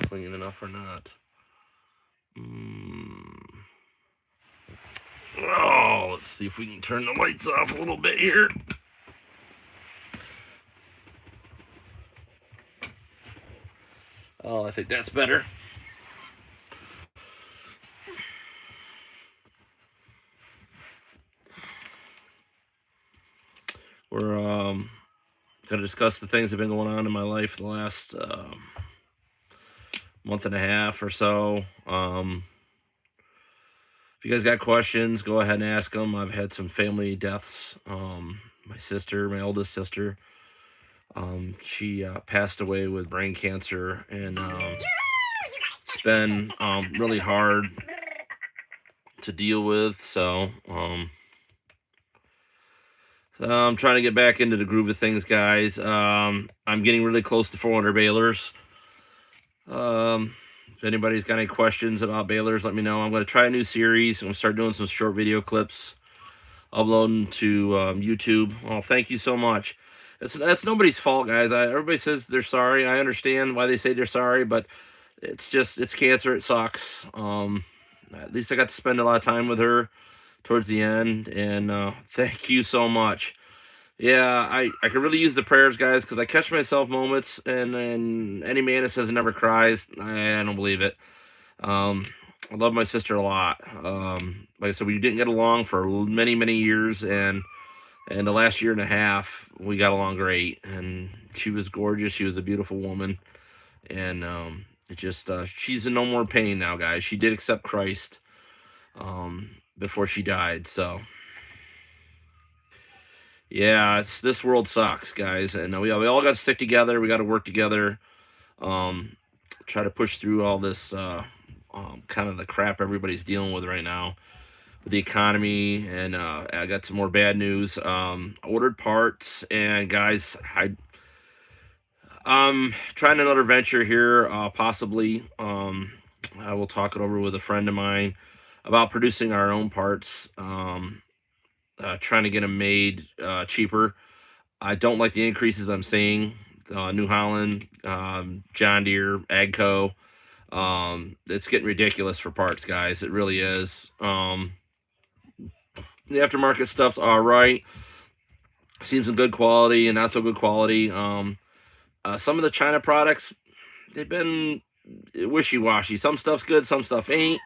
clean enough or not. Oh, let's see if we can turn the lights off a little bit here. Oh, I think that's better. We're going to discuss the things that have been going on in my life the last month and a half or so. If you guys got questions, go ahead and ask them. I've had some family deaths. My sister, my oldest sister, she passed away with brain cancer, and it's been really hard to deal with. So I'm trying to get back into the groove of things, guys. I'm getting really close to 400 Balers. If anybody's got any questions about Balers, let me know. I'm going to try a new series. I'm going to start doing some short video clips, uploading to YouTube. Well, thank you so much. That's nobody's fault, guys. Everybody says they're sorry. I understand why they say they're sorry, but it's cancer. It sucks. At least I got to spend a lot of time with her towards the end, and thank you so much. Yeah, I could really use the prayers, guys, because I catch myself moments, and any man that says he never cries, I don't believe it. I love my sister a lot. Like I said, we didn't get along for many, many years, and the last year and a half, we got along great. And she was gorgeous. She was a beautiful woman, and it just she's in no more pain now, guys. She did accept Christ before she died, so. Yeah, this world sucks, guys, and we all got to stick together. We got to work together. Try to push through all this kind of the crap everybody's dealing with right now with the economy. And I got some more bad news. Ordered parts, and guys, I'm trying another venture here, possibly. I will talk it over with a friend of mine about producing our own parts. Trying to get them made cheaper. I don't like the increases I'm seeing. New Holland, John Deere, AGCO. It's getting ridiculous for parts, guys. It really is. The aftermarket stuff's all right. Seems some good quality and not so good quality. Some of the China products, they've been wishy-washy. Some stuff's good, some stuff ain't.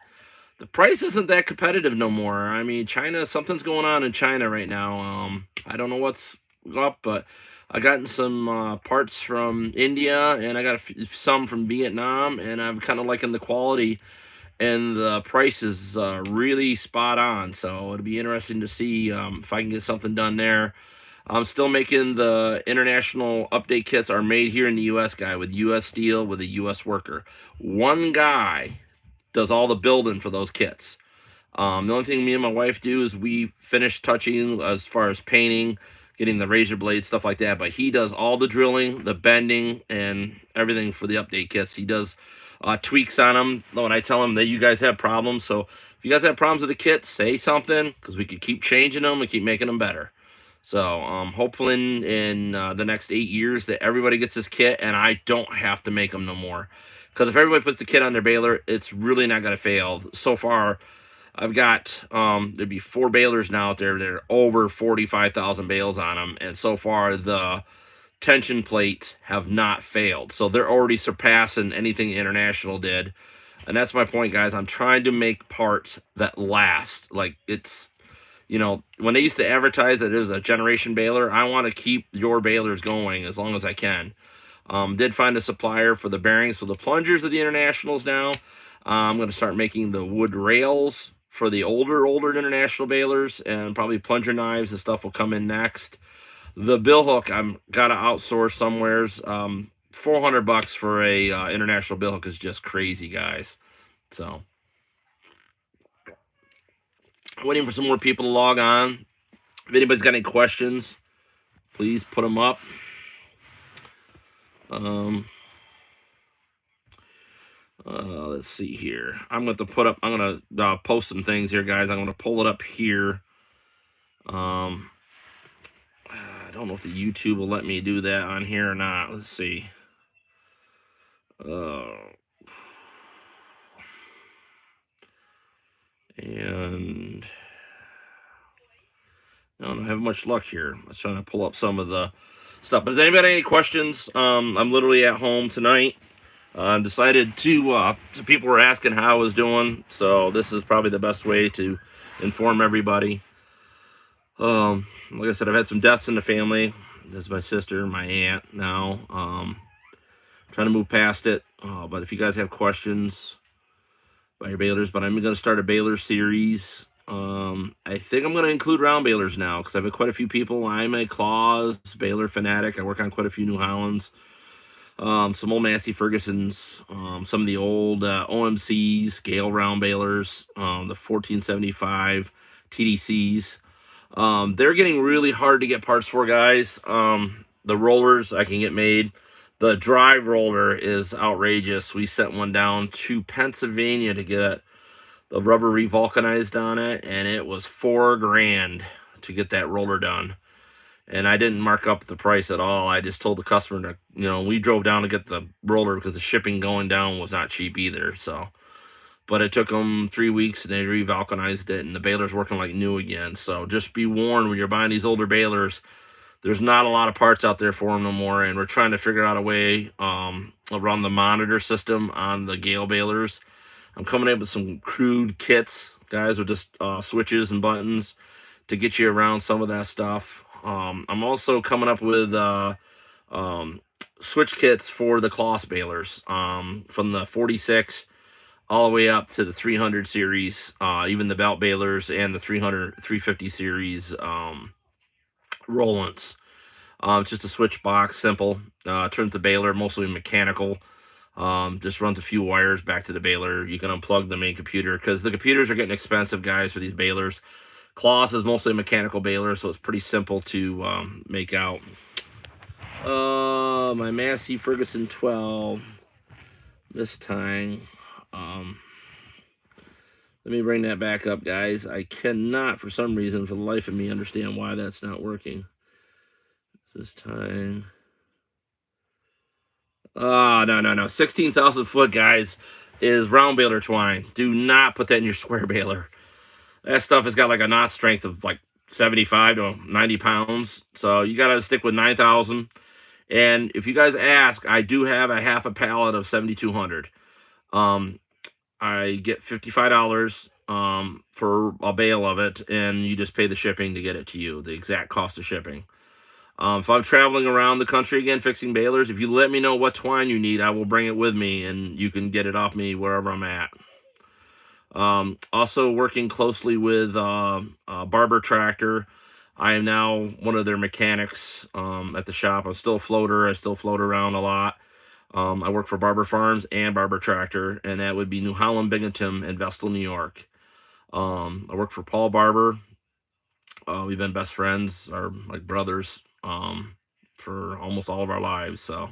The price isn't that competitive no more. I mean, China, something's going on in China right now. I don't know what's up, but I gotten some parts from India, and I got some from Vietnam, and I'm kind of liking the quality, and the price is really spot on. So it'll be interesting to see if I can get something done there. I'm still making the international update kits are made here in the U.S., guy, with U.S. steel, with a U.S. worker. One guy does all the building for those kits. The only thing me and my wife do is we finish touching as far as painting, getting the razor blades, stuff like that. But he does all the drilling, the bending, and everything for the update kits. He does tweaks on them when I tell him that you guys have problems. So if you guys have problems with the kit, say something, because we could keep changing them and keep making them better. So hopefully in the next 8 years that everybody gets this kit and I don't have to make them no more. Because if everybody puts the kit on their baler, it's really not going to fail. So far, I've got, there'd be 4 balers now out there that are over 45,000 bales on them. And so far, the tension plates have not failed. So they're already surpassing anything International did. And that's my point, guys. I'm trying to make parts that last. Like, it's, you know, when they used to advertise that it was a generation baler, I want to keep your balers going as long as I can. Did find a supplier for the bearings for the plungers of the Internationals now. I'm going to start making the wood rails for the older International balers, and probably plunger knives and stuff will come in next. The bill hook, I'm got to outsource somewheres. $400 for a International bill hook is just crazy, guys. So, waiting for some more people to log on. If anybody's got any questions, please put them up. Let's see here. I'm going to post some things here, guys. I'm going to pull it up here. I don't know if the YouTube will let me do that on here or not. Let's see. And I don't have much luck here. I was trying to pull up some of the stuff. But does anybody have any questions? I'm literally at home tonight. I decided to, some people were asking how I was doing, so this is probably the best way to inform everybody. Like I said, I've had some deaths in the family. This is my sister, my aunt now. Trying to move past it. But if you guys have questions about your balers, but I'm going to start a baler series. I think I'm going to include round balers now because I've had quite a few people. I'm a Claws baler fanatic. I work on quite a few New Hollands. Some old Massey Fergusons, some of the old OMCs, Gale round balers, the 1475 TDCs. They're getting really hard to get parts for, guys. The rollers I can get made. The drive roller is outrageous. We sent one down to Pennsylvania to get the rubber revulcanized on it, and it was $4,000 to get that roller done. And I didn't mark up the price at all. I just told the customer to, we drove down to get the roller because the shipping going down was not cheap either. So, but it took them 3 weeks and they revulcanized it, and the baler's working like new again. So just be warned when you're buying these older balers, there's not a lot of parts out there for them no more, and we're trying to figure out a way around the monitor system on the Gale balers. I'm coming up with some crude kits, guys, with just switches and buttons to get you around some of that stuff. I'm also coming up with switch kits for the Kloss balers, from the 46 all the way up to the 300 series, even the belt balers and the 350 series Rollants. It's just a switch box, simple. Turns the baler, mostly mechanical. Just runs a few wires back to the baler. You can unplug the main computer because the computers are getting expensive, guys, for these balers. Kloss is mostly a mechanical baler, so it's pretty simple to make out. My Massey Ferguson 12 this time. Let me bring that back up, guys. I cannot, for some reason, for the life of me, understand why that's not working. This time. No. 16,000 foot, guys, is round baler twine. Do not put that in your square baler. That stuff has got like a knot strength of like 75 to 90 pounds. So you got to stick with 9,000. And if you guys ask, I do have a half a pallet of 7,200. I get $55 for a bale of it, and you just pay the shipping to get it to you, the exact cost of shipping. If I'm traveling around the country again fixing balers, if you let me know what twine you need, I will bring it with me, and you can get it off me wherever I'm at. Also working closely with Barber Tractor. I am now one of their mechanics at the shop. I'm still a floater. I still float around a lot. I work for Barber Farms and Barber Tractor, and that would be New Holland, Binghamton, and Vestal, New York. I work for Paul Barber. We've been best friends, or like brothers, for almost all of our lives. So,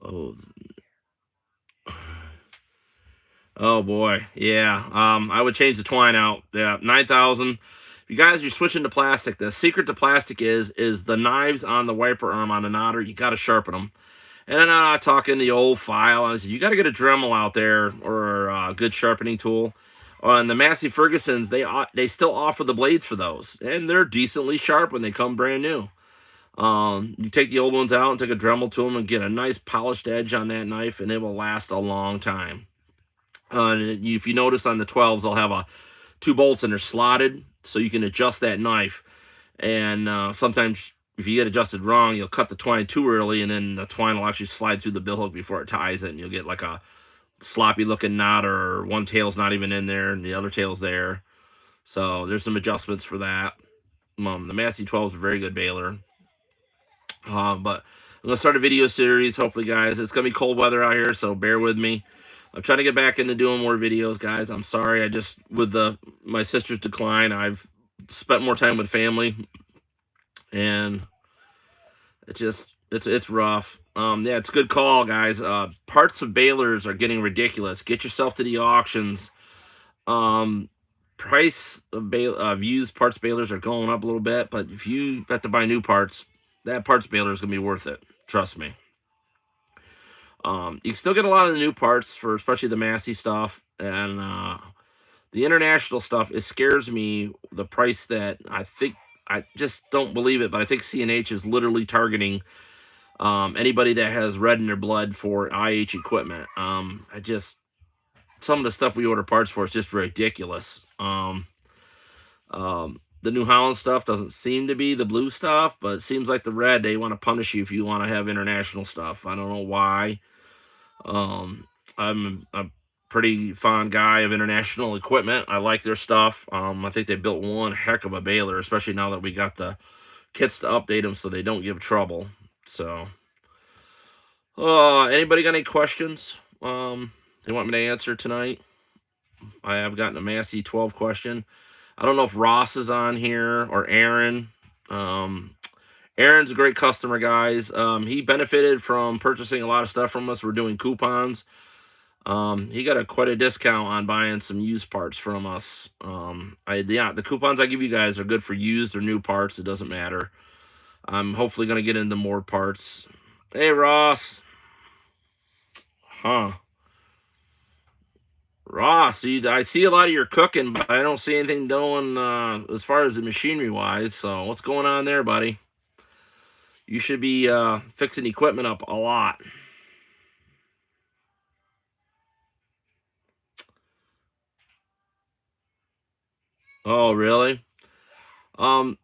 oh boy, yeah. I would change the twine out. Yeah, 9,000. You guys, you're switching to plastic. The secret to plastic is the knives on the wiper arm on the knotter. You got to sharpen them. And I'm not talking the old file. I said you got to get a Dremel out there or a good sharpening tool. On the Massey Fergusons, they still offer the blades for those, and they're decently sharp when they come brand new. You take the old ones out and take a Dremel to them and get a nice polished edge on that knife, and it will last a long time. If you notice on the 12s, they'll have 2 bolts and they're slotted, so you can adjust that knife. And sometimes if you get adjusted wrong, you'll cut the twine too early, and then the twine will actually slide through the bill hook before it ties it, and you'll get like a sloppy looking knot, or one tail's not even in there and the other tail's there. So there's some adjustments for that. The Massey 12 is a very good baler. But I'm gonna start a video series, hopefully, guys. It's gonna be cold weather out here, so bear with me. I'm trying to get back into doing more videos, guys. I'm sorry, with my sister's decline, I've spent more time with family, and it's rough. Yeah, it's a good call, guys. Parts of balers are getting ridiculous. Get yourself to the auctions. Price of used parts balers are going up a little bit, but if you have to buy new parts, that parts baler is gonna be worth it. Trust me. You can still get a lot of the new parts for especially the Massey stuff, and The international stuff, it scares me, the price that I just don't believe it, but I think CNH is literally targeting anybody that has red in their blood for IH equipment. I just some of the stuff we order parts for is just ridiculous. The New Holland stuff doesn't seem to be the blue stuff, but it seems like the red, they want to punish you if you want to have international stuff. I don't know why. Um, I'm a pretty fond guy of international equipment. I like their stuff. I think they built one heck of a baler, especially now that we got the kits to update them so they don't give trouble. So, anybody got any questions? They want me to answer tonight? I have gotten a Massey 12 question. I don't know if Ross is on here or Aaron. Um, Aaron's a great customer, guys. He benefited from purchasing a lot of stuff from us. We're doing coupons. He got quite a discount on buying some used parts from us. Yeah, the coupons I give you guys are good for used or new parts. It doesn't matter. I'm hopefully gonna get into more parts. Hey, Ross. Huh. Ross, I see a lot of your cooking, but I don't see anything doing as far as the machinery wise. So what's going on there, buddy? You should be fixing equipment up a lot. Oh, really? Um,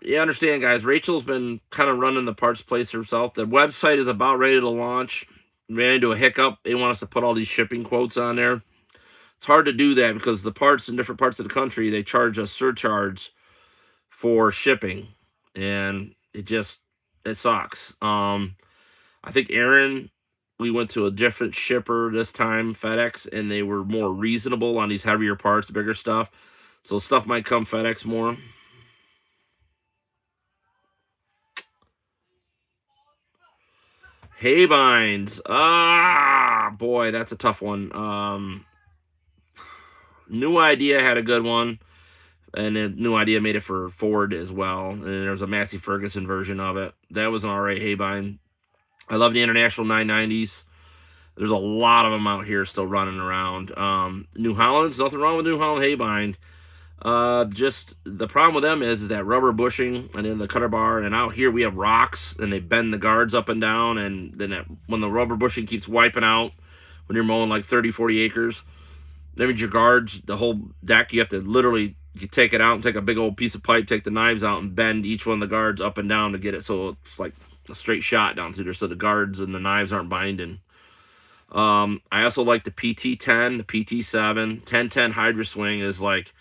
you understand, guys. Rachel's been kind of running the parts place herself. The website is about ready to launch. Ran into a hiccup. They want us to put all these shipping quotes on there. It's hard to do that because the parts in different parts of the country, they charge a surcharge for shipping, and it sucks. I think Aaron, we went to a different shipper this time, FedEx, and they were more reasonable on these heavier parts, bigger stuff. So stuff might come FedEx more. Haybines. Ah, boy, that's a tough one. New Idea had a good one, and then New Idea made it for Ford as well. And there's a Massey Ferguson version of it. That was an alright Haybine. I love the International 990s. There's a lot of them out here still running around. New Holland's nothing wrong with New Holland Haybind. Just the problem with them is that rubber bushing and then the cutter bar. And out here we have rocks and they bend the guards up and down. And then when the rubber bushing keeps wiping out, when you're mowing like 30, 40 acres, that means your guards, the whole deck, you have to literally you take it out and take a big old piece of pipe, take the knives out and bend each one of the guards up and down to get it so it's like a straight shot down through there so the guards and the knives aren't binding. I also like the PT10, the PT7. 1010 Hydra Swing is like,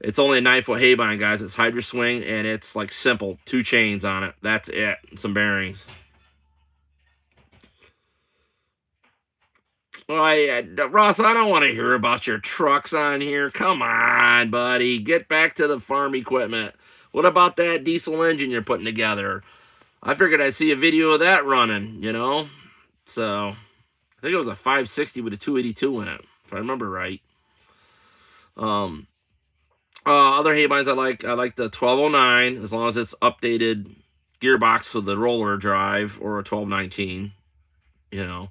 it's only a 9-foot Haybine, guys. It's Hydra Swing, and it's like simple. 2 chains on it. That's it. And some bearings. Well, Ross, I don't want to hear about your trucks on here. Come on, buddy. Get back to the farm equipment. What about that diesel engine you're putting together? I figured I'd see a video of that running, you know? So, I think it was a 560 with a 282 in it, if I remember right. Other Haybines I like the 1209, as long as it's updated gearbox for the roller drive, or a 1219, you know.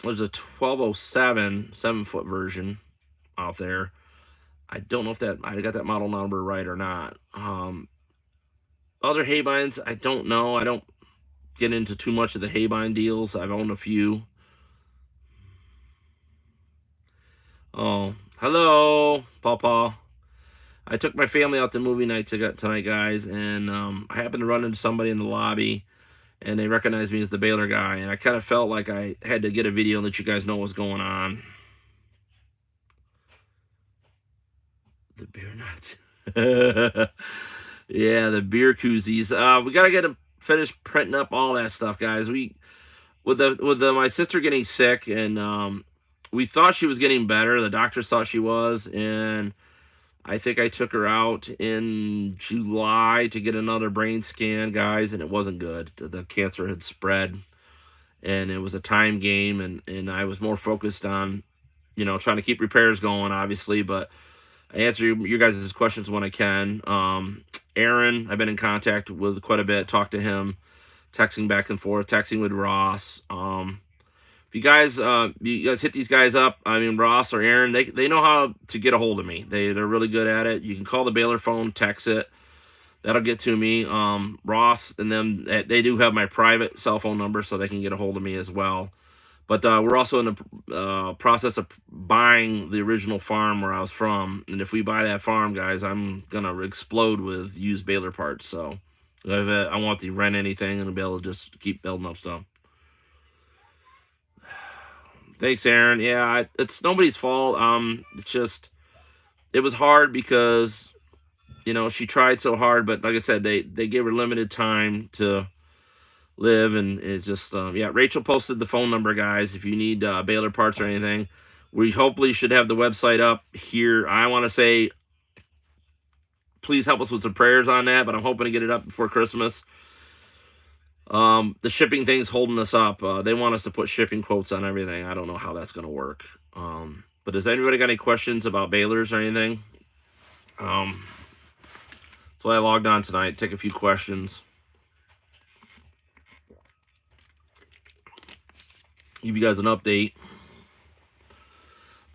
There's a 1207 7-foot version out there. I don't know if I got that model number right or not. Other Haybines, I don't know. I don't get into too much of the Haybine deals. I've owned a few. Oh, hello, Pawpaw. I took my family out to movie night tonight, guys, and I happened to run into somebody in the lobby, and they recognized me as the Baler guy, and I kind of felt like I had to get a video and let you guys know what's going on. The beer nuts. Yeah, the beer koozies. We gotta get them finished printing up all that stuff, guys. My sister getting sick, and we thought she was getting better. The doctors thought she was, and I think I took her out in July to get another brain scan, guys, and it wasn't good. The cancer had spread, and it was a time game, and I was more focused on, trying to keep repairs going, obviously, but I answer your guys' questions when I can. Aaron, I've been in contact with quite a bit, talked to him, texting back and forth, texting with Ross. If you guys hit these guys up, I mean Ross or Aaron, they know how to get a hold of me. They're really good at it. You can call the Baler phone, text it. That'll get to me. Ross and them, they do have my private cell phone number, so they can get a hold of me as well. But we're also in the process of buying the original farm where I was from. And if we buy that farm, guys, I'm going to explode with used Baler parts. So I want to rent anything and be able to just keep building up stuff. Thanks, Aaron. Yeah, it's nobody's fault. It's just, it was hard because, she tried so hard. But like I said, they gave her limited time to live, and it's just yeah. Rachel posted the phone number, guys, if you need Baler parts or anything. We hopefully should have the website up here. I want to say please help us with some prayers on that, but I'm hoping to get it up before Christmas. The shipping thing's holding us up. They want us to put shipping quotes on everything. I don't know how that's going to work. But does anybody got any questions about Balers or anything? That's why I logged on tonight, take a few questions. Give you guys an update.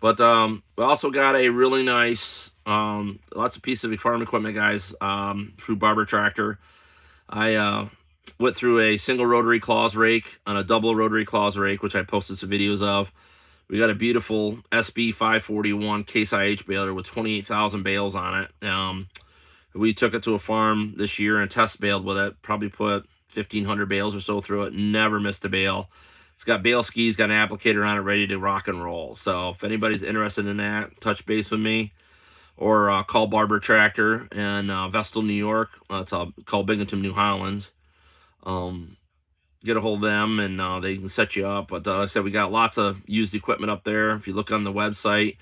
But we also got a really nice, lots of pieces of farm equipment, guys, through Barber Tractor. I went through a single rotary claws rake and a double rotary claws rake, which I posted some videos of. We got a beautiful SB 541 Case IH baler with 28,000 bales on it. We took it to a farm this year and test baled with it. Probably put 1,500 bales or so through it. Never missed a bale. It's got bale skis, got an applicator on it, ready to rock and roll. So if anybody's interested in that, touch base with me or call Barber Tractor in Vestal, New York. It's called Binghamton, New Holland. Get a hold of them, and they can set you up. But like I said, we got lots of used equipment up there. If you look on the website,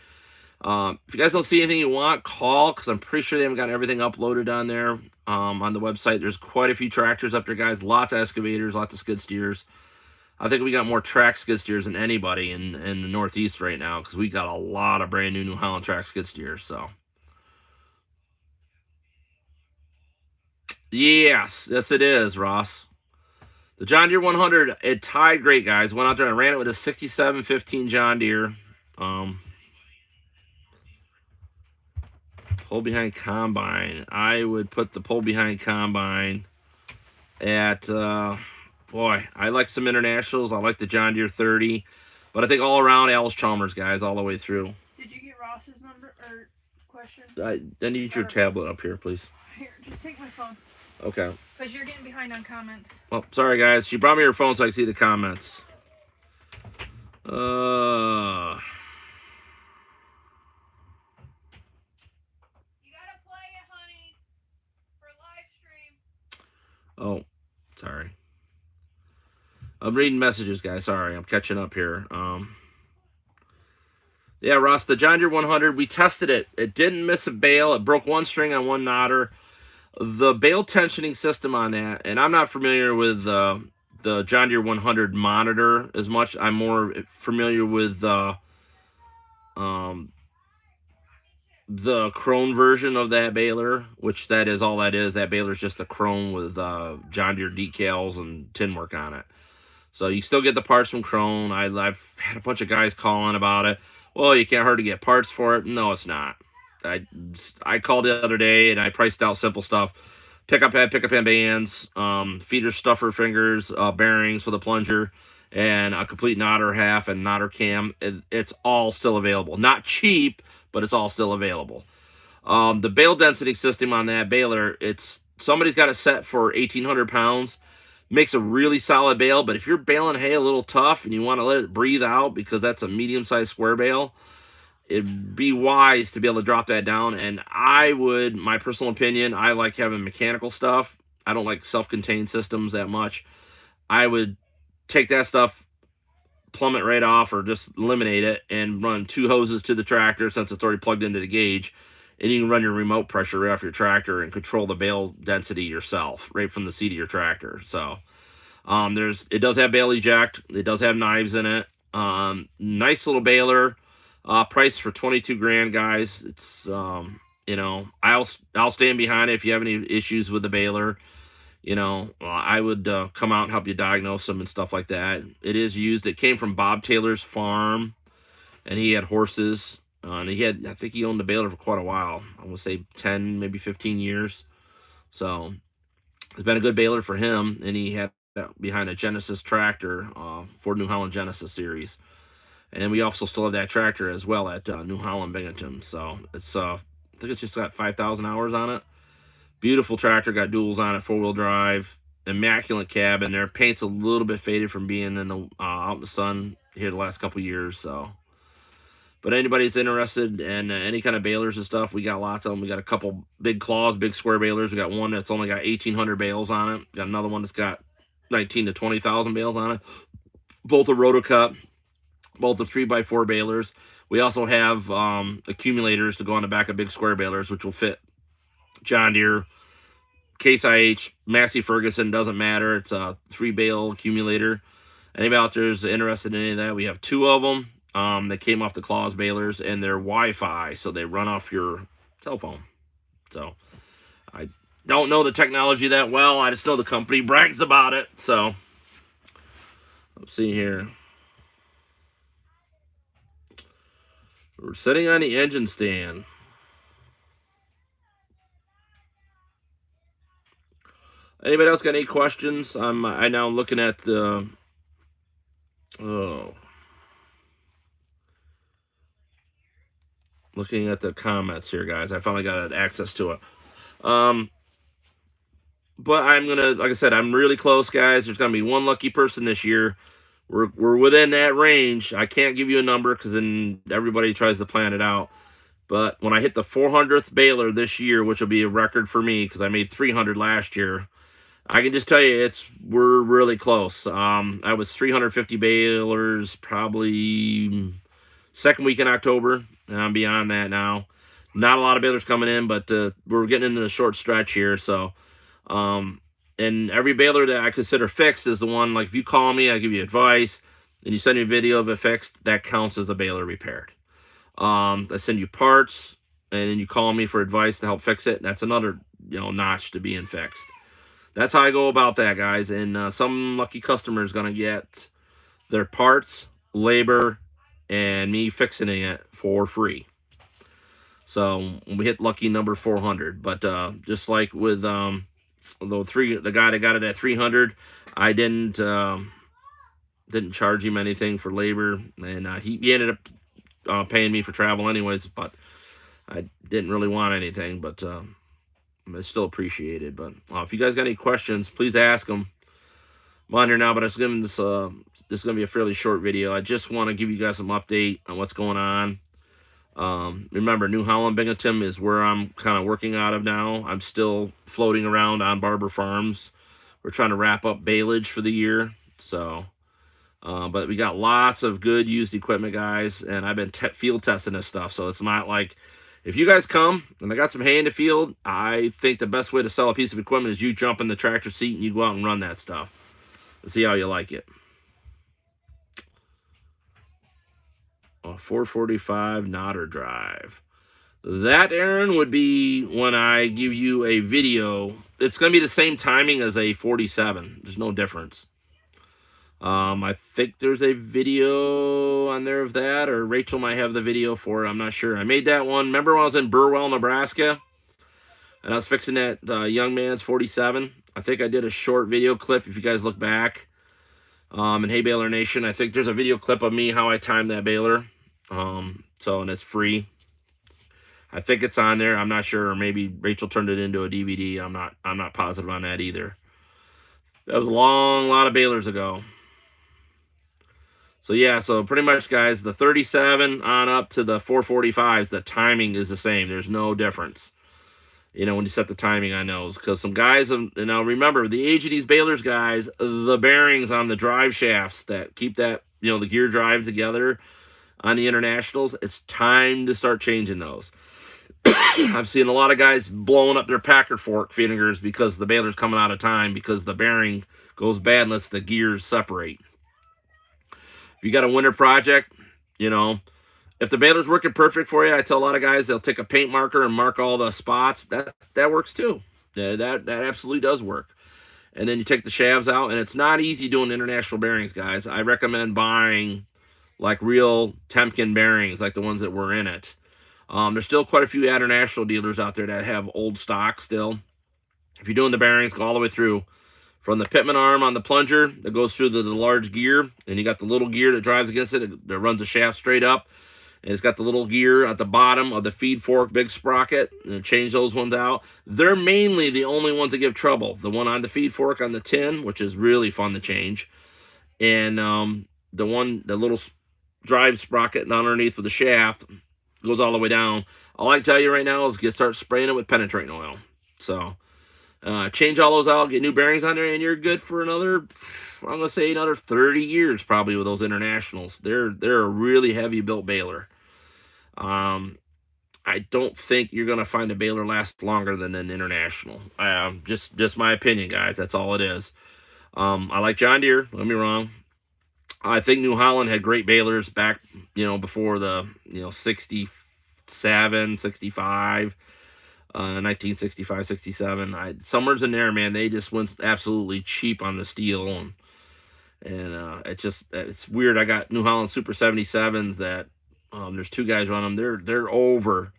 if you guys don't see anything you want, call, because I'm pretty sure they haven't got everything uploaded on there. On the website, there's quite a few tractors up there, guys. Lots of excavators, lots of skid steers. I think we got more track skid steers than anybody in the Northeast right now, because we got a lot of brand new New Holland track skid steers. So yes, it is, Ross. The John Deere 100, it tied great, guys. Went out there and ran it with a 6715 John Deere. Pull behind combine. I would put the pull behind combine at, boy, I like some internationals. I like the John Deere 30. But I think all around, Alice Chalmers, guys, all the way through. Did you get Ross's number or question? I need your tablet up here, please. Here, just take my phone. Okay. Because you're getting behind on comments. Well, sorry, guys. She brought me her phone so I can see the comments. You gotta play it, honey, for live stream. Oh, sorry. I'm reading messages, guys. Sorry, I'm catching up here. Yeah, Ross, the John Deere 100, we tested it. It didn't miss a bale. It broke one string on one knotter. The bale tensioning system on that, and I'm not familiar with the John Deere 100 monitor as much. I'm more familiar with the Krone version of that baler, which that is all that is. That baler is just a Krone with John Deere decals and tin work on it. So you still get the parts from Krone. I've had a bunch of guys calling about it. Well, you can't hardly get parts for it. No, it's not. I called the other day and I priced out simple stuff. Pickup head bands, feeder stuffer fingers, bearings for the plunger, and a complete knotter half and knotter cam. It's all still available. Not cheap, but it's all still available. The bale density system on that baler, somebody's got it set for 1,800 pounds. Makes a really solid bale, but if you're baling hay a little tough and you want to let it breathe out because that's a medium-sized square bale, it'd be wise to be able to drop that down. And my personal opinion, I like having mechanical stuff. I don't like self-contained systems that much. I would take that stuff, plumb it right off, or just eliminate it and run 2 hoses to the tractor since it's already plugged into the gauge. And you can run your remote pressure right off your tractor and control the bale density yourself right from the seat of your tractor. So it does have bale eject. It does have knives in it. Nice little baler. Price for 22 grand, guys. It's I'll stand behind it if you have any issues with the baler. I would come out and help you diagnose them and stuff like that. It is used. It came from Bob Taylor's farm, and he had horses. And I think he owned the Baler for quite a while. I would say 10, maybe 15 years. So it's been a good Baler for him. And he had behind a Genesis tractor, Ford New Holland Genesis series. And we also still have that tractor as well at New Holland Binghamton. So I think it's just got 5,000 hours on it. Beautiful tractor, got duals on it, 4-wheel drive, immaculate cab in there. Paint's a little bit faded from being in the out in the sun here the last couple years. So, but anybody's interested in any kind of balers and stuff, we got lots of them. We got a couple big claws, big square balers. We got one that's only got 1,800 bales on it. Got another one that's got 19 to 20,000 bales on it. Both a rotocup, both the 3x4 balers. We also have accumulators to go on the back of big square balers, which will fit John Deere, Case IH, Massey Ferguson, doesn't matter. It's a 3-bale accumulator. Anybody out there is interested in any of that, we have 2 of them. They came off the Claus balers, and they're Wi-Fi, so they run off your cell phone. So I don't know the technology that well. I just know the company brags about it. So let's see here. We're sitting on the engine stand. Anybody else got any questions? I now looking at the looking at the comments here, guys. I finally got access to it. But I'm gonna, like I said, I'm really close, guys. There's gonna be one lucky person this year. We're within that range. I can't give you a number because then everybody tries to plan it out. But when I hit the 400th Baler this year, which will be a record for me because I made 300 last year, I can just tell you we're really close. I was 350 balers probably second week in October, and I'm beyond that now. Not a lot of balers coming in, but we're getting into the short stretch here. So, and every baler that I consider fixed is the one, like if you call me, I give you advice, and you send me a video of it fixed, that counts as a baler repaired. I send you parts, and then you call me for advice to help fix it. That's another notch to being fixed. That's how I go about that, guys. And some lucky customer is going to get their parts, labor, and me fixing it for free. So we hit lucky number 400. But just like with the guy that got it at 300, I didn't charge him anything for labor, and he ended up paying me for travel anyways. But I didn't really want anything, but it's still appreciated. But if you guys got any questions, please ask them. I'm on here now, but I was giving this is going to be a fairly short video. I just want to give you guys some update on what's going on. Remember, New Holland Binghamton is where I'm kind of working out of now. I'm still floating around on Barber Farms. We're trying to wrap up baleage for the year. So, but we got lots of good used equipment, guys, and I've been field testing this stuff. So it's not like, if you guys come and I got some hay in the field, I think the best way to sell a piece of equipment is you jump in the tractor seat and you go out and run that stuff. Let's see how you like it. 445 Nodder Drive. That, Aaron, would be when I give you a video. It's going to be the same timing as a 47. There's no difference. I think there's a video on there of that, or Rachel might have the video for it. I'm not sure. I made that one. Remember when I was in Burwell, Nebraska, and I was fixing that young man's 47? I think I did a short video clip, if you guys look back. And Hey Baler Nation, I think there's a video clip of me how I timed that baler. And it's free. I think it's on there. I'm not sure. Or maybe Rachel turned it into a DVD. I'm not positive on that either. That was a lot of balers ago. So yeah, so pretty much, guys, the 37 on up to the 445s, the timing is the same. There's no difference. When you set the timing on those, because some guys, and now remember, the age of these balers, guys, the bearings on the drive shafts that keep that, the gear drive together on the internationals, it's time to start changing those. I've seen a lot of guys blowing up their Packer fork fingers because the baler's coming out of time because the bearing goes bad unless the gears separate. If you got a winter project, if the baler's working perfect for you, I tell a lot of guys they'll take a paint marker and mark all the spots. That works too. That absolutely does work. and then you take the shafts out, and it's not easy doing international bearings, guys. I recommend buying like real Temkin bearings, like the ones that were in it. There's still quite a few international dealers out there that have old stock still. If you're doing the bearings, go all the way through from the pitman arm on the plunger that goes through the large gear, and you got the little gear that drives against it that runs the shaft straight up, and it's got the little gear at the bottom of the feed fork, big sprocket, and change those ones out. They're mainly the only ones that give trouble. The one on the feed fork on the tin, which is really fun to change, and the little drive sprocket underneath with the shaft goes all the way down. All I can tell you right now is start spraying it with penetrating oil. So change all those out, get new bearings on there, and you're good for another, I'm gonna say another 30 years probably with those internationals. They're a really heavy built baler. I don't think you're gonna find a baler last longer than an international. Just my opinion, guys. That's all it is. I like John Deere. Don't get me wrong. I think New Holland had great balers back, before the 67, 65. 1965, 67. Somewhere's in there, man. They just went absolutely cheap on the steel, and it's weird. I got New Holland Super 77s that there's two guys running them. They're over,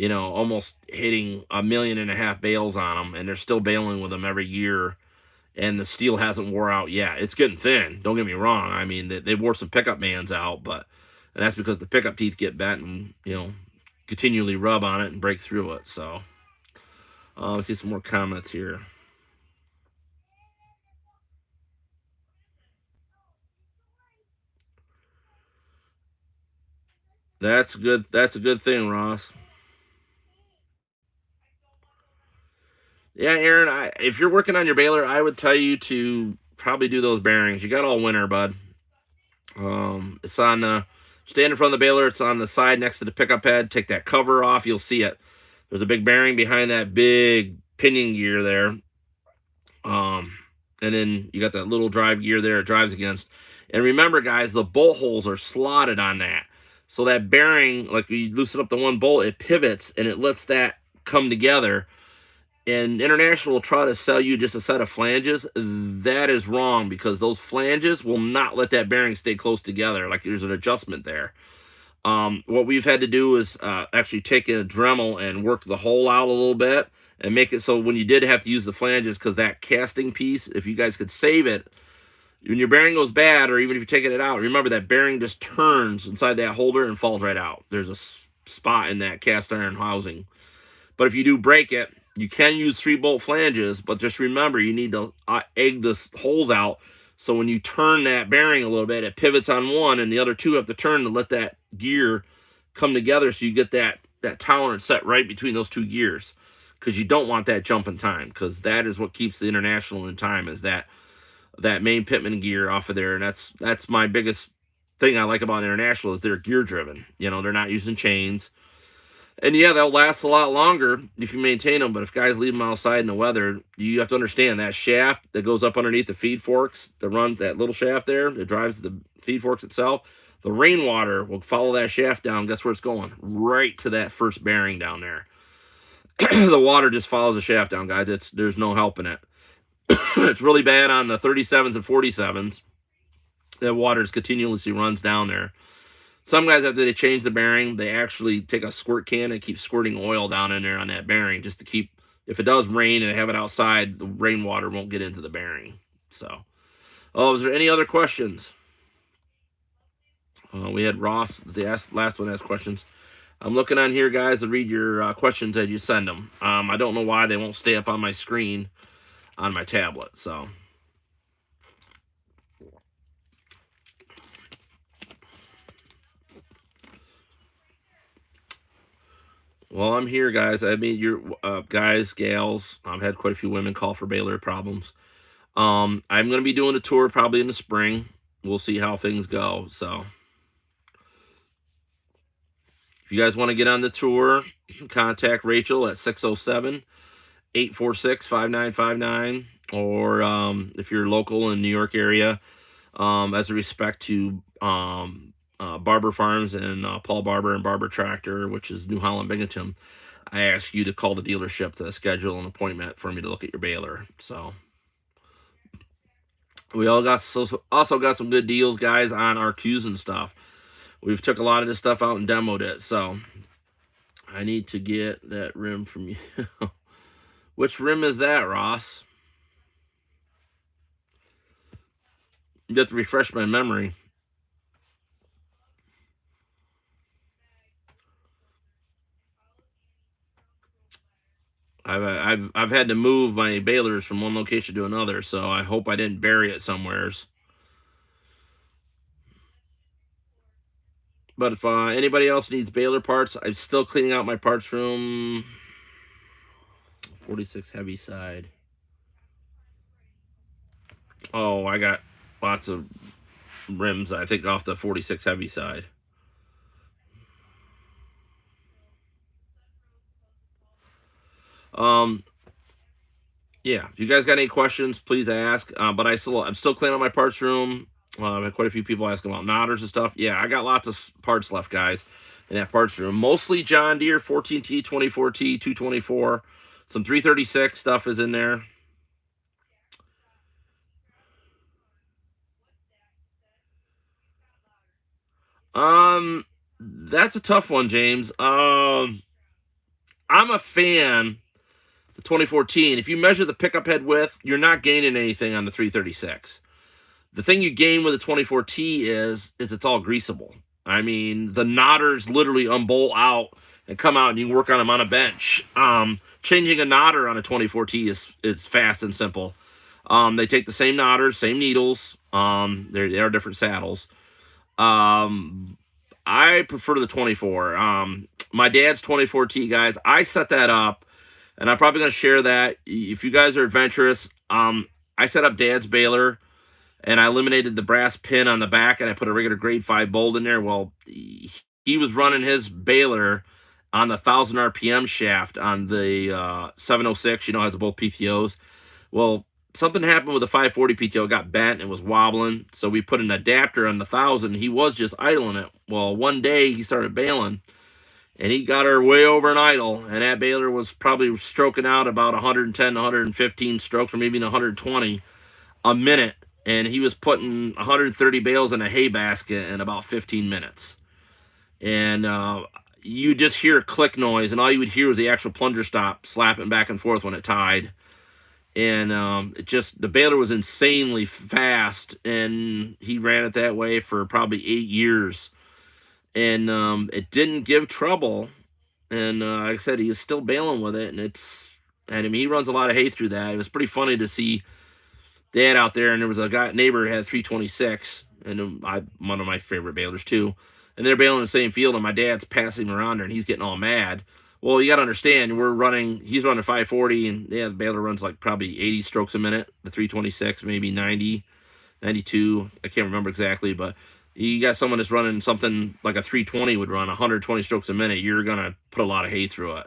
almost hitting 1.5 million bales on them, and they're still baling with them every year. And the steel hasn't wore out yet. It's getting thin. Don't get me wrong. I mean, they wore some pickup mans out, and that's because the pickup teeth get bent and continually rub on it and break through it. So let's see some more comments here. That's good. That's a good thing, Ross. Yeah, Aaron. If you're working on your baler, I would tell you to probably do those bearings. You got all winter, bud. It's on the stand in front of the baler. It's on the side next to the pickup head. Take that cover off. You'll see it. There's a big bearing behind that big pinion gear there. And then you got that little drive gear there it drives against. And remember, guys, the bolt holes are slotted on that. So that bearing, like you loosen up the one bolt, it pivots and it lets that come together. And International will try to sell you just a set of flanges. That is wrong because those flanges will not let that bearing stay close together. Like there's an adjustment there. What we've had to do is actually take a Dremel and work the hole out a little bit and make it so when you did have to use the flanges, because that casting piece, if you guys could save it, when your bearing goes bad, or even if you're taking it out, remember that bearing just turns inside that holder and falls right out. There's a spot in that cast iron housing. But if you do break it, you can use 3-bolt flanges, but just remember you need to egg the holes out. So when you turn that bearing a little bit, it pivots on one, and the other two have to turn to let that gear come together, so you get that tolerance set right between those two gears. Because you don't want that jump in time, because that is what keeps the International in time, is that main pitman gear off of there. And that's my biggest thing I like about International is they're gear driven. They're not using chains. And yeah, they'll last a lot longer if you maintain them. But if guys leave them outside in the weather, you have to understand that shaft that goes up underneath the feed forks, that runs that little shaft there that drives the feed forks itself, the rainwater will follow that shaft down. Guess where it's going? Right to that first bearing down there. The water just follows the shaft down, guys. There's no helping it. It's really bad on the 37s and 47s. That water just continuously runs down there. Some guys, after they change the bearing, they actually take a squirt can and keep squirting oil down in there on that bearing just to keep, if it does rain and have it outside, the rainwater won't get into the bearing. So, is there any other questions? We had Ross, the last one asked questions. I'm looking on here, guys, to read your questions as you send them. I don't know why they won't stay up on my screen on my tablet. So, well, I'm here, guys. I mean, you're guys, gals. I've had quite a few women call for baler problems. I'm going to be doing a tour probably in the spring. We'll see how things go. So, if you guys want to get on the tour, contact Rachel at 607-846-5959. Or if you're local in New York area, as a respect to Barber Farms and Paul Barber and Barber Tractor, which is New Holland, Binghamton, I ask you to call the dealership to schedule an appointment for me to look at your baler. So, We also got some good deals, guys, on our cues and stuff. We've took a lot of this stuff out and demoed it, so I need to get that rim from you. Which rim is that, Ross? You have to refresh my memory. I've had to move my balers from one location to another, so I hope I didn't bury it somewheres. But if anybody else needs baler parts, I'm still cleaning out my parts room. 46 heavy side. Oh, I got lots of rims, I think, off the 46 heavy side. Um, yeah, if you guys got any questions, please ask. But I'm still cleaning out my parts room. I had quite a few people asking about knotters and stuff. Yeah, I got lots of parts left, guys, in that parts room. Mostly John Deere 14T, 24T, 224. Some 336 stuff is in there. That's a tough one, James. I'm a fan. The 2014. If you measure the pickup head width, you're not gaining anything on the 336. The thing you gain with the 24T is it's all greasable. I mean, the knotters literally unbolt out and come out, and you can work on them on a bench. Changing a knotter on a 24T is fast and simple. They take the same knotters, same needles. They are different saddles. I prefer the 24. My dad's 24T, guys. I set that up, and I'm probably going to share that. If you guys are adventurous, I set up dad's baler, and I eliminated the brass pin on the back, and I put a regular grade 5 bolt in there. Well, he was running his baler on the 1,000 RPM shaft on the 706, has both PTOs. Well, something happened with the 540 PTO, it got bent and was wobbling. So we put an adapter on the 1,000. He was just idling it. Well, one day he started bailing, and he got her way over an idle, and that baler was probably stroking out about 110, 115 strokes, or maybe 120 a minute. And he was putting 130 bales in a hay basket in about 15 minutes. And you just hear a click noise, and all you would hear was the actual plunger stop slapping back and forth when it tied. And the baler was insanely fast, and he ran it that way for probably 8 years. And it didn't give trouble. And like I said, he was still bailing with it, and I mean, he runs a lot of hay through that. It was pretty funny to see dad out there, and there was a neighbor who had 326, and one of my favorite balers too. And they're bailing the same field, and my dad's passing him around there, and he's getting all mad. Well, you got to understand, he's running 540, and the baler runs like probably 80 strokes a minute. The 326, maybe 90, 92. I can't remember exactly, but you got someone that's running something like a 320 would run 120 strokes a minute. You're going to put a lot of hay through it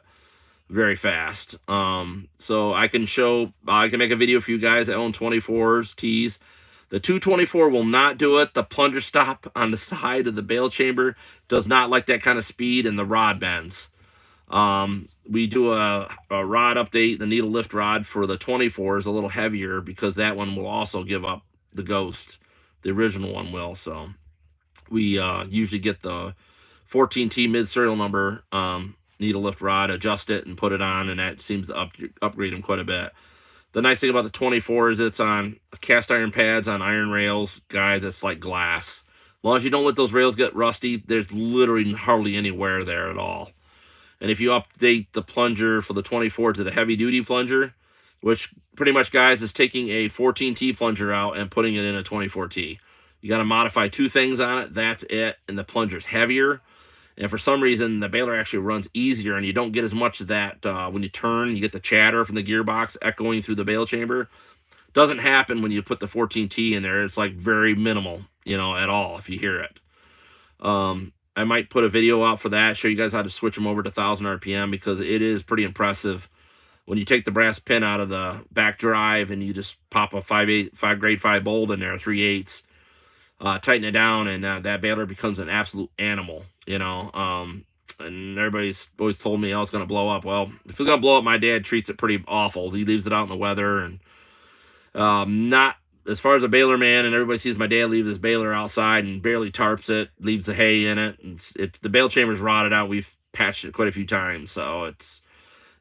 very fast. So I can make a video for you guys that own 24s, T's. The 224 will not do it. The plunger stop on the side of the bale chamber does not like that kind of speed, and the rod bends. We do a rod update. The needle lift rod for the 24 is a little heavier because that one will also give up the ghost. The original one will. So we usually get the 14T mid serial number needle lift rod, adjust it, and put it on, and that seems to upgrade them quite a bit. The nice thing about the 24 is it's on cast iron pads on iron rails. Guys, it's like glass. As long as you don't let those rails get rusty, there's literally hardly any wear there at all. And if you update the plunger for the 24 to the heavy-duty plunger, which pretty much, guys, is taking a 14T plunger out and putting it in a 24T. You got to modify two things on it. That's it. And the plunger's heavier. And for some reason, the baler actually runs easier, and you don't get as much of that when you turn. You get the chatter from the gearbox echoing through the bale chamber. Doesn't happen when you put the 14T in there. It's like very minimal, at all if you hear it. I might put a video out for that, show you guys how to switch them over to 1,000 RPM, because it is pretty impressive. When you take the brass pin out of the back drive and you just pop a 5 grade 5 bolt in there, 3/8, tighten it down, and that baler becomes an absolute animal, and everybody's always told me, it's going to blow up. Well, if it's going to blow up, my dad treats it pretty awful. He leaves it out in the weather, and not as far as a BALERMAN, and everybody sees my dad leave this baler outside and barely tarps it, leaves the hay in it. It's the bale chamber's rotted out. We've patched it quite a few times, so it's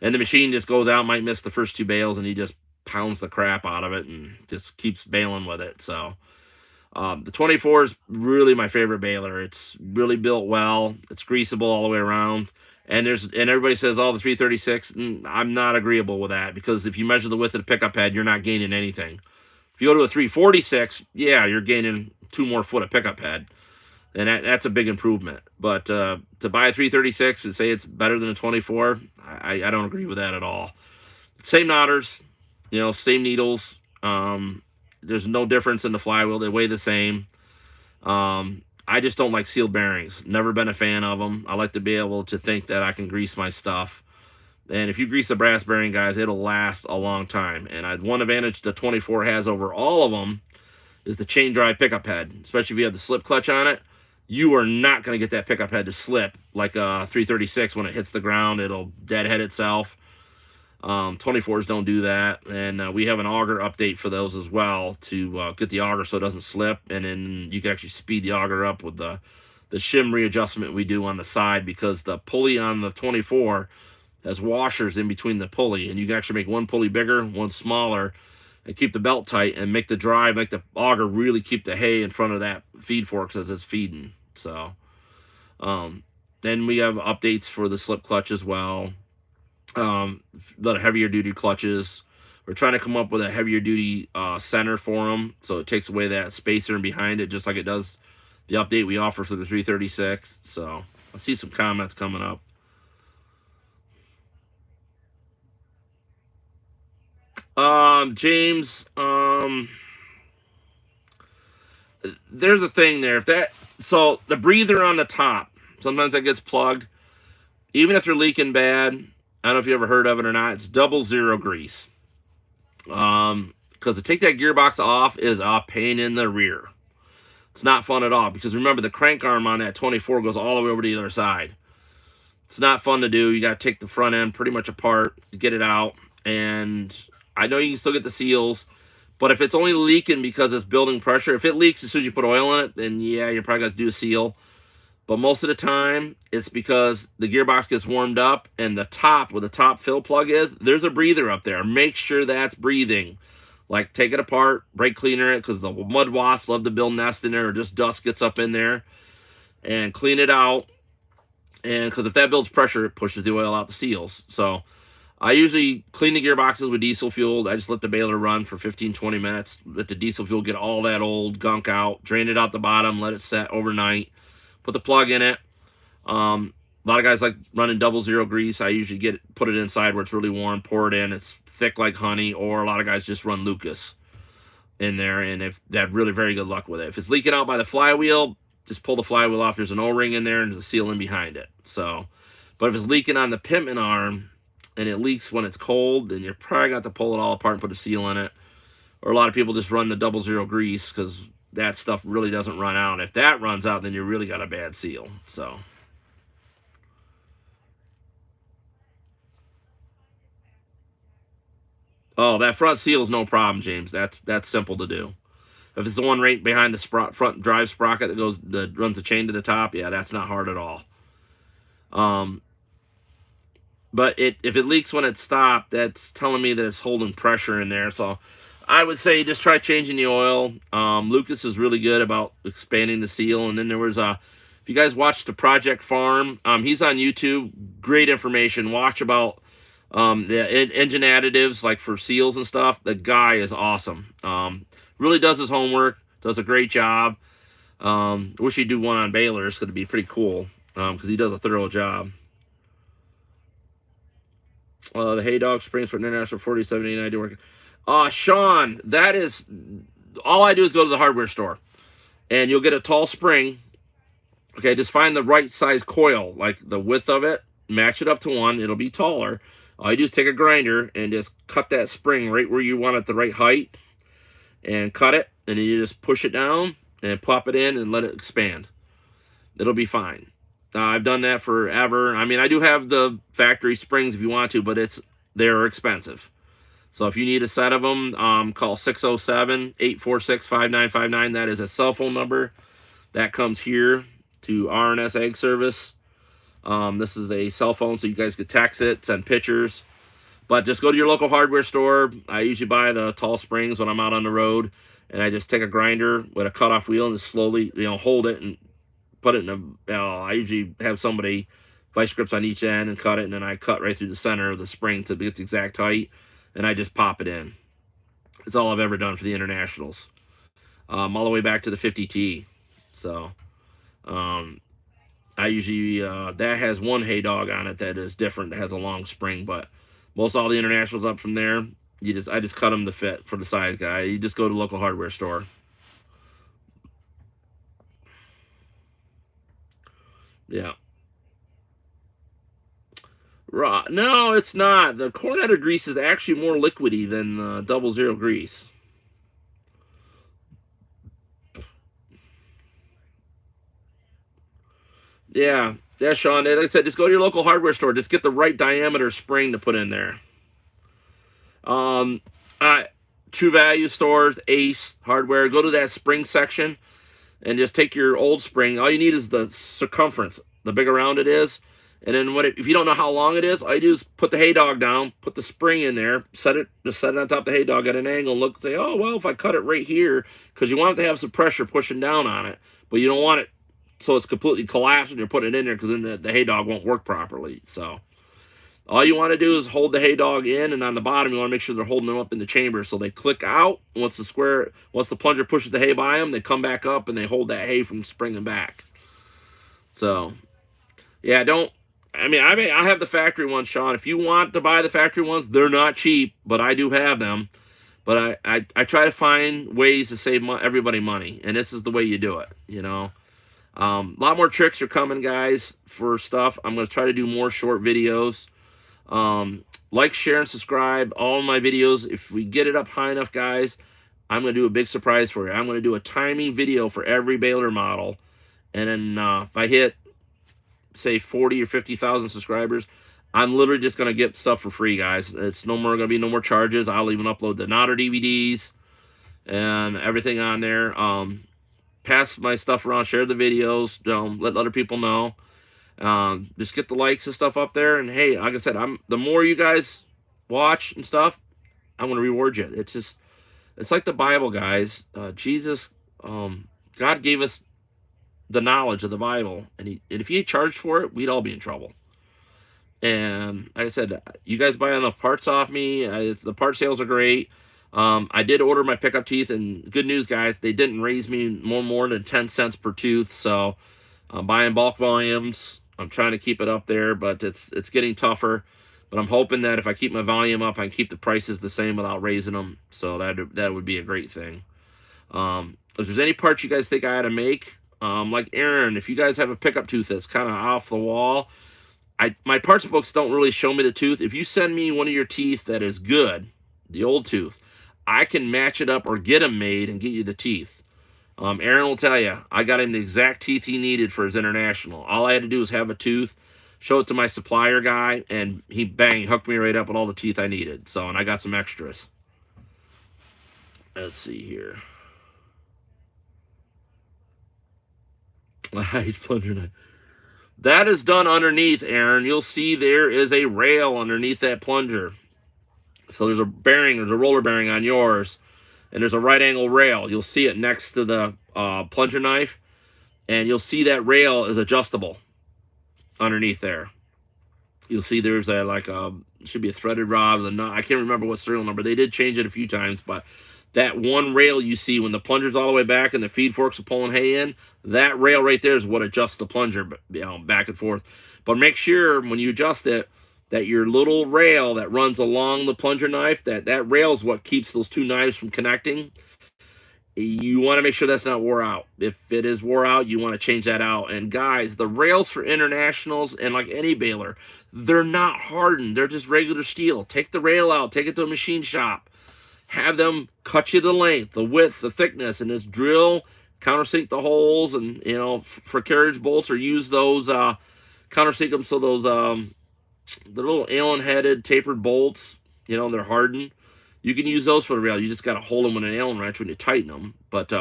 and the machine just goes out, might miss the first two bales, and he just pounds the crap out of it and just keeps baling with it. So the 24 is really my favorite baler. It's really built well. It's greasable all the way around. And everybody says, oh, the 336. I'm not agreeable with that because if you measure the width of the pickup head, you're not gaining anything. If you go to a 346, yeah, you're gaining 2 more foot of pickup head, and that's a big improvement. But to buy a 336 and say it's better than a 24, I don't agree with that at all. Same knotters, same needles. There's no difference in the flywheel. They weigh the same. I just don't like sealed bearings. Never been a fan of them. I like to be able to think that I can grease my stuff. And if you grease a brass bearing, guys, it'll last a long time. And one advantage the 24 has over all of them is the chain drive pickup head, especially if you have the slip clutch on it. You are not going to get that pickup head to slip like a 336 when it hits the ground. It'll deadhead itself. 24s don't do that, and we have an auger update for those as well to get the auger so it doesn't slip, and then you can actually speed the auger up with the shim readjustment we do on the side, because the pulley on the 24 has washers in between the pulley, and you can actually make one pulley bigger, one smaller, and keep the belt tight and make the auger really keep the hay in front of that feed forks as it's feeding. So then we have updates for the slip clutch as well. A lot of heavier duty clutches. We're trying to come up with a heavier duty center for them, so it takes away that spacer in behind it, just like it does the update we offer for the 336. So I see some comments coming up. James, there's a thing there. So the breather on the top, sometimes that gets plugged. Even if they're leaking bad, I don't know if you ever heard of it or not, it's 00 grease. Because to take that gearbox off is a pain in the rear. It's not fun at all, because remember, the crank arm on that 24 goes all the way over to the other side. It's not fun to do. You got to take the front end pretty much apart to get it out. And I know you can still get the seals, but if it's only leaking because it's building pressure, if it leaks as soon as you put oil in it, then yeah, you're probably going to do a seal. But most of the time, it's because the gearbox gets warmed up, and the top, where the top fill plug is, there's a breather up there. Make sure that's breathing. Like, take it apart, brake cleaner it, because the mud wasps love to build nests in there, or just dust gets up in there, and clean it out. And because if that builds pressure, it pushes the oil out the seals. So I usually clean the gearboxes with diesel fuel. I just let the baler run for 15-20 minutes, let the diesel fuel get all that old gunk out, drain it out the bottom, let it set overnight. Put the plug in it. A lot of guys like running 00 grease. I usually put it inside where it's really warm, pour it in. It's thick like honey, or a lot of guys just run Lucas in there, and if they have really very good luck with it. If it's leaking out by the flywheel, just pull the flywheel off. There's an O-ring in there and there's a seal in behind it. So, but if it's leaking on the pitman arm and it leaks when it's cold, then you're probably got to pull it all apart and put a seal in it. Or a lot of people just run the 00 grease because that stuff really doesn't run out. If that runs out, then you really got a bad seal. So oh, that front seal is no problem, James. That's simple to do. If it's the one right behind the front drive sprocket that runs the chain to the top, yeah, that's not hard at all. But if it leaks when it's stopped, that's telling me that it's holding pressure in there. So I would say just try changing the oil. Lucas is really good about expanding the seal. And then there was if you guys watched the Project Farm, he's on YouTube. Great information. Watch about the engine additives, like for seals and stuff. The guy is awesome. Really does his homework. Does a great job. Wish he'd do one on Balers, because it'd be pretty cool. Because he does a thorough job. The Hay Dog Springs for International 4789 work. Sean, that is all I do is go to the hardware store, and you'll get a tall spring. Okay, just find the right size coil, like the width of it, match it up to one. It'll be taller. All you do is take a grinder and just cut that spring right where you want it, the right height, and cut it, and then you just push it down and pop it in and let it expand. It'll be fine. I've done that forever. I mean, I do have the factory springs if you want to, but they're expensive. So if you need a set of them, call 607-846-5959. That is a cell phone number that comes here to RNS Egg Service. This is a cell phone, so you guys could text it, send pictures. But just go to your local hardware store. I usually buy the tall springs when I'm out on the road, and I just take a grinder with a cutoff wheel and just slowly, hold it and put it in a. I usually have somebody vice grips on each end and cut it, and then I cut right through the center of the spring to get the exact height, and I just pop it in. It's all I've ever done for the internationals, all the way back to the 50T. So, I usually that has one hay dog on it that is different. That has a long spring, but most all the internationals up from there, I just cut them to fit for the size guy. You just go to the local hardware store. Yeah. No, it's not. The cornetta grease is actually more liquidy than the 00 grease. Yeah, yeah, Sean. Like I said, just go to your local hardware store. Just get the right diameter spring to put in there. Um, True Value stores, Ace Hardware. Go to that spring section and just take your old spring. All you need is the circumference, the bigger round it is. And then if you don't know how long it is, all you do is put the hay dog down, put the spring in there, set it on top of the hay dog at an angle, and look, say, oh well, if I cut it right here, because you want it to have some pressure pushing down on it, but you don't want it so it's completely collapsed when you're putting it in there, because then the hay dog won't work properly. So all you want to do is hold the hay dog in, and on the bottom you want to make sure they're holding them up in the chamber so they click out. Once the plunger pushes the hay by them, they come back up and they hold that hay from springing back. So yeah, I have the factory ones, Sean. If you want to buy the factory ones, they're not cheap, but I do have them. But I try to find ways to save everybody money, and this is the way you do it. A lot more tricks are coming, guys, for stuff. I'm going to try to do more short videos. Like, share, and subscribe all my videos. If we get it up high enough, guys, I'm going to do a big surprise for you. I'm going to do a timing video for every Baler model. And then if I hit, say, 40 or 50,000 subscribers, I'm literally just going to get stuff for free, guys. It's going to be no more charges. I'll even upload the Nodder DVDs and everything on there. Pass my stuff around, share the videos, let other people know. Just get the likes and stuff up there. And hey, like I said, the more you guys watch and stuff, I'm going to reward you. It's like the Bible, guys. God gave us the knowledge of the Bible, and if he charged for it, we'd all be in trouble. And like I said, you guys buy enough parts off me. The part sales are great. I did order my pickup teeth, and good news, guys, they didn't raise me more than 10 cents per tooth. So I'm buying bulk volumes. I'm trying to keep it up there, but it's getting tougher. But I'm hoping that if I keep my volume up, I can keep the prices the same without raising them. So that would be a great thing. If there's any parts you guys think I ought to make, like Aaron, if you guys have a pickup tooth that's kind of off the wall, my parts books don't really show me the tooth. If you send me one of your teeth that is good, the old tooth, I can match it up or get them made and get you the teeth. Aaron will tell you, I got him the exact teeth he needed for his international. All I had to do was have a tooth, show it to my supplier guy, and he hooked me right up with all the teeth I needed. So, and I got some extras. Let's see here. Plunger knife. That is done underneath, Aaron. You'll see there is a rail underneath that plunger. So there's a roller bearing on yours, and there's a right angle rail. You'll see it next to the plunger knife, and you'll see that rail is adjustable underneath there. You'll see there's should be a threaded rod with a nut. I can't remember what serial number. They did change it a few times, but that one rail you see when the plunger's all the way back and the feed forks are pulling hay in, that rail right there is what adjusts the plunger back and forth. But make sure when you adjust it that your little rail that runs along the plunger knife, that rail is what keeps those two knives from connecting. You want to make sure that's not wore out. If it is wore out, you want to change that out. And guys, the rails for internationals, and like any baler, they're not hardened. They're just regular steel. Take the rail out. Take it to a machine shop. Have them cut you the length, the width, the thickness, and just drill, countersink the holes, and for carriage bolts, or use those countersink them so those the little Allen-headed tapered bolts, they're hardened. You can use those for the rail. You just got to hold them with an Allen wrench when you tighten them. But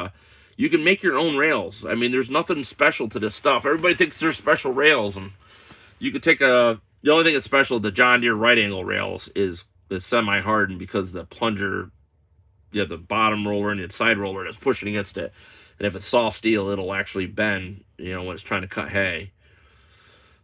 you can make your own rails. I mean, there's nothing special to this stuff. Everybody thinks there's special rails, and you could take a. The only thing that's special, the John Deere right angle rails is semi-hardened because the plunger, you have the bottom roller and the side roller that's pushing against it. And if it's soft steel, it'll actually bend, when it's trying to cut hay.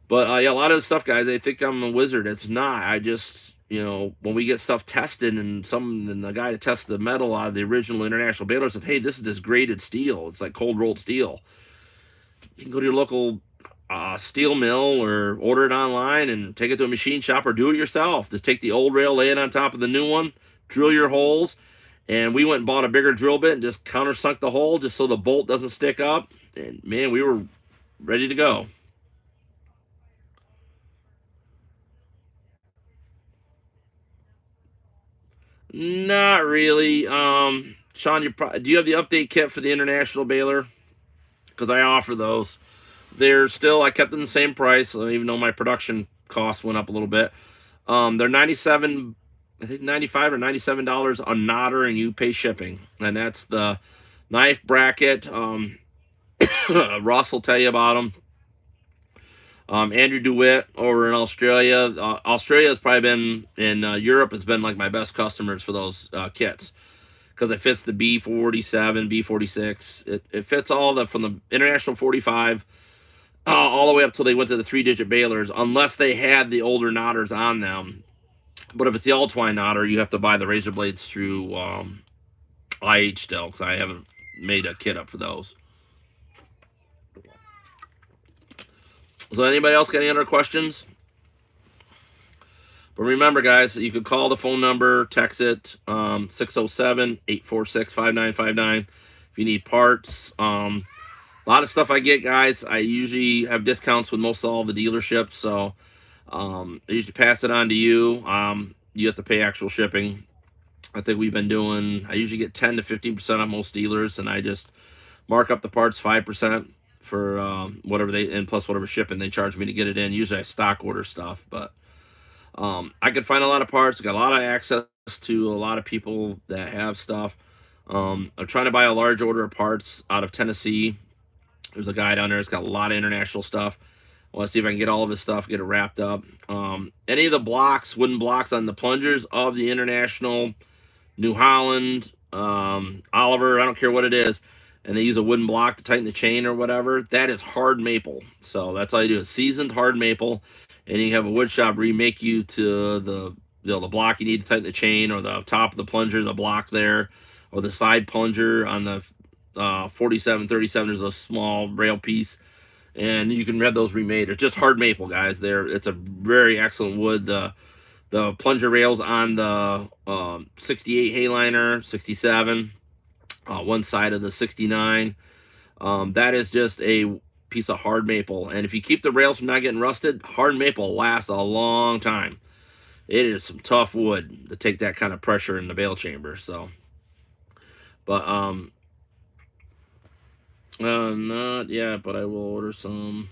But yeah, a lot of the stuff, guys, they think I'm a wizard. It's not. I just, when we get stuff tested and the guy that tests the metal out of the original International Baler said, hey, this is this graded steel. It's like cold rolled steel. You can go to your local steel mill or order it online and take it to a machine shop or do it yourself. Just take the old rail, lay it on top of the new one, drill your holes. And we went and bought a bigger drill bit and just countersunk the hole just so the bolt doesn't stick up. And man, we were ready to go. Not really. Sean, do you have the update kit for the International Baler? Because I offer those. They're still, I kept them the same price, even though my production cost went up a little bit. They're 97, I think 95 or $97 a knotter, and you pay shipping. And that's the knife bracket. Ross will tell you about them. Andrew DeWitt over in Australia. Australia has probably been in Europe. It's been like my best customers for those kits because it fits the B47, B46. It fits all from the International 45 all the way up till they went to the 3-digit balers, unless they had the older knotters on them. But if it's the all twine knotter, you have to buy the razor blades through IH still, because I haven't made a kit up for those. So anybody else got any other questions? But remember, guys, you could call the phone number, text it, 607-846-5959 if you need parts. A lot of stuff I get, guys, I usually have discounts with most all the dealerships, so I usually pass it on to you. You have to pay actual shipping. I think we've been doing, I usually get 10 to 15% on most dealers, and I just mark up the parts 5% for whatever and plus whatever shipping they charge me to get it in. Usually I stock order stuff, but I can find a lot of parts. I got a lot of access to a lot of people that have stuff. I'm trying to buy a large order of parts out of Tennessee. There's a guy down there that's got a lot of international stuff. I want to see if I can get all of his stuff, get it wrapped up. Any of the blocks, wooden blocks on the plungers of the International, New Holland, Oliver, I don't care what it is, and they use a wooden block to tighten the chain or whatever, that is hard maple. So that's all you do is seasoned hard maple, and you have a wood shop remake you to the block you need to tighten the chain, or the top of the plunger, the block there, or the side plunger on the 47, 37. There's a small rail piece, and you can have those remade. It's just hard maple, guys. It's a very excellent wood. The plunger rails on the 68 Hayliner, 67, one side of the 69. That is just a piece of hard maple. And if you keep the rails from not getting rusted, hard maple lasts a long time. It is some tough wood to take that kind of pressure in the bale chamber. So, but not yet, but I will order some.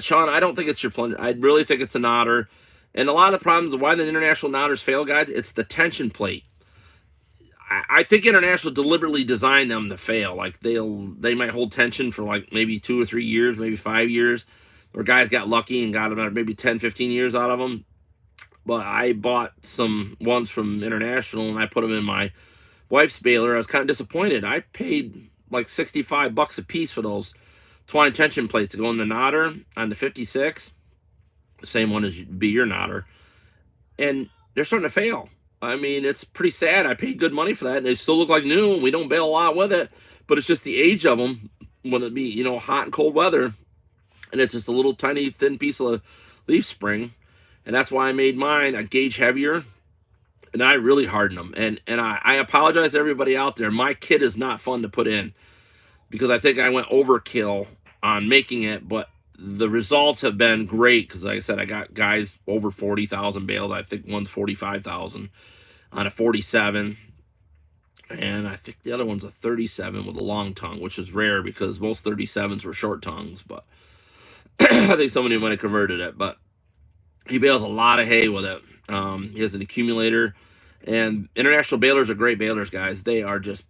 Sean, I don't think it's your plunger. I really think it's a knotter. And a lot of the problems why the international knotters fail, guys, it's the tension plate. I think International deliberately designed them to fail. Like they might hold tension for like maybe 2 or 3 years, maybe 5 years. Or guys got lucky and got about maybe 10, 15 years out of them. But I bought some ones from International and I put them in my wife's baler. I was kind of disappointed. I paid like $65 a piece for those twine tension plates to go in the knotter on the 56. The same one as be your knotter. And they're starting to fail. I mean, it's pretty sad. I paid good money for that, and they still look like new, and we don't bail a lot with it. But it's just the age of them when it be, hot and cold weather. And it's just a little tiny, thin piece of leaf spring. And that's why I made mine a gauge heavier. And I really harden them. And I apologize to everybody out there. My kit is not fun to put in because I think I went overkill on making it. But the results have been great because, like I said, I got guys over 40,000 baled. I think one's 45,000 on a 47. And I think the other one's a 37 with a long tongue, which is rare because most 37s were short tongues. But I think somebody might have converted it. But He bales a lot of hay with it. He has an accumulator, and International Balers are great balers, guys. They are just,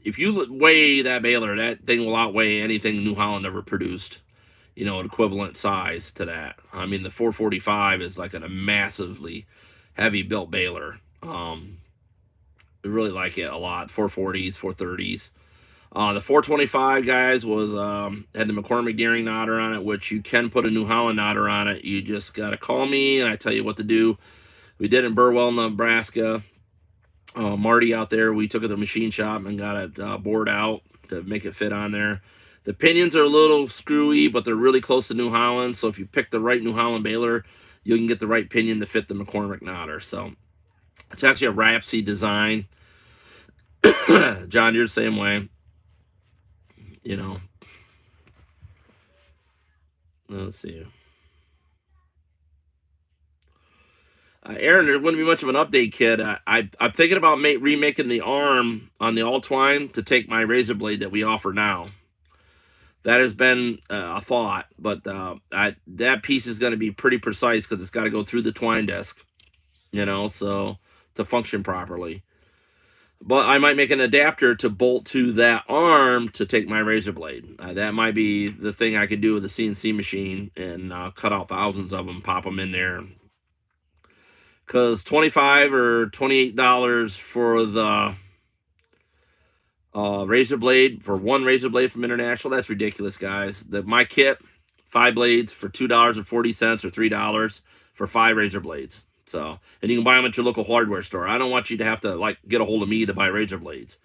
if you weigh that baler, that thing will outweigh anything New Holland ever produced. You know, an equivalent size to that. I mean, the 445 is like a massively heavy built baler. I really like it a lot. 440s, 430s. The 425, guys, was had the McCormick Deering knotter on it, which you can put a New Holland knotter on it. You just got to call me and I tell you what to do. We did in Burwell, Nebraska. Marty out there, we took it to the machine shop and got it bored out to make it fit on there. The pinions are a little screwy, but they're really close to New Holland. So if you pick the right New Holland baler, you can get the right pinion to fit the McCormick knotter. So it's actually a Rapsy design. John, you're the same way. You know, let's see. Aaron, there wouldn't be much of an update, kid. I'm thinking about remaking the arm on the all twine to take my razor blade that we offer now. That has been a thought, but that piece is going to be pretty precise because it's got to go through the twine disc, you know, so to function properly. But I might make an adapter to bolt to that arm to take my razor blade. That might be the thing I could do with a CNC machine and cut out thousands of them, pop them in there. Because $25 or $28 for the razor blade, for one razor blade from International, that's ridiculous, guys. My kit, 5 blades for $2.40 or $3 for 5 razor blades. So, and you can buy them at your local hardware store. I don't want you to have to like get a hold of me to buy razor blades.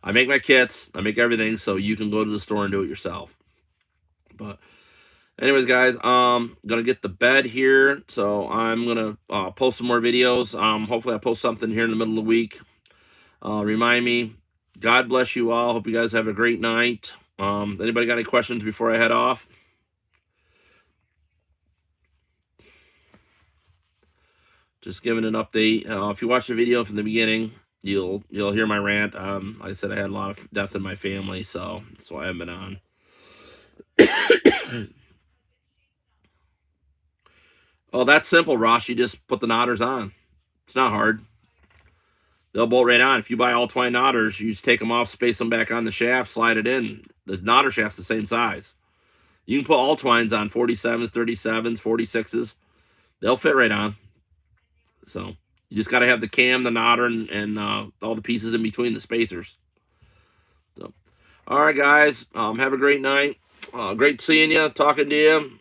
I make my kits, I make everything, so you can go to the store and do it yourself. But anyways, guys, gonna get the bed here, so I'm gonna post some more videos. Hopefully I post something here in the middle of the week. Remind me. God bless you all. Hope you guys have a great night. Anybody got any questions before I head off? Just giving an update. If you watch the video from the beginning, you'll hear my rant. Like I said, I had a lot of death in my family, so that's why I haven't been on. Oh, that's simple, Ross. You just put the knotters on. It's not hard. They'll bolt right on. If you buy all twine knotters, you just take them off, space them back on the shaft, slide it in. The knotter shaft's the same size. You can put all twines on 47s, 37s, 46s. They'll fit right on. So you just got to have the cam, the knotter, and all the pieces in between the spacers. So, all right, guys. Have a great night. Great seeing you, talking to you.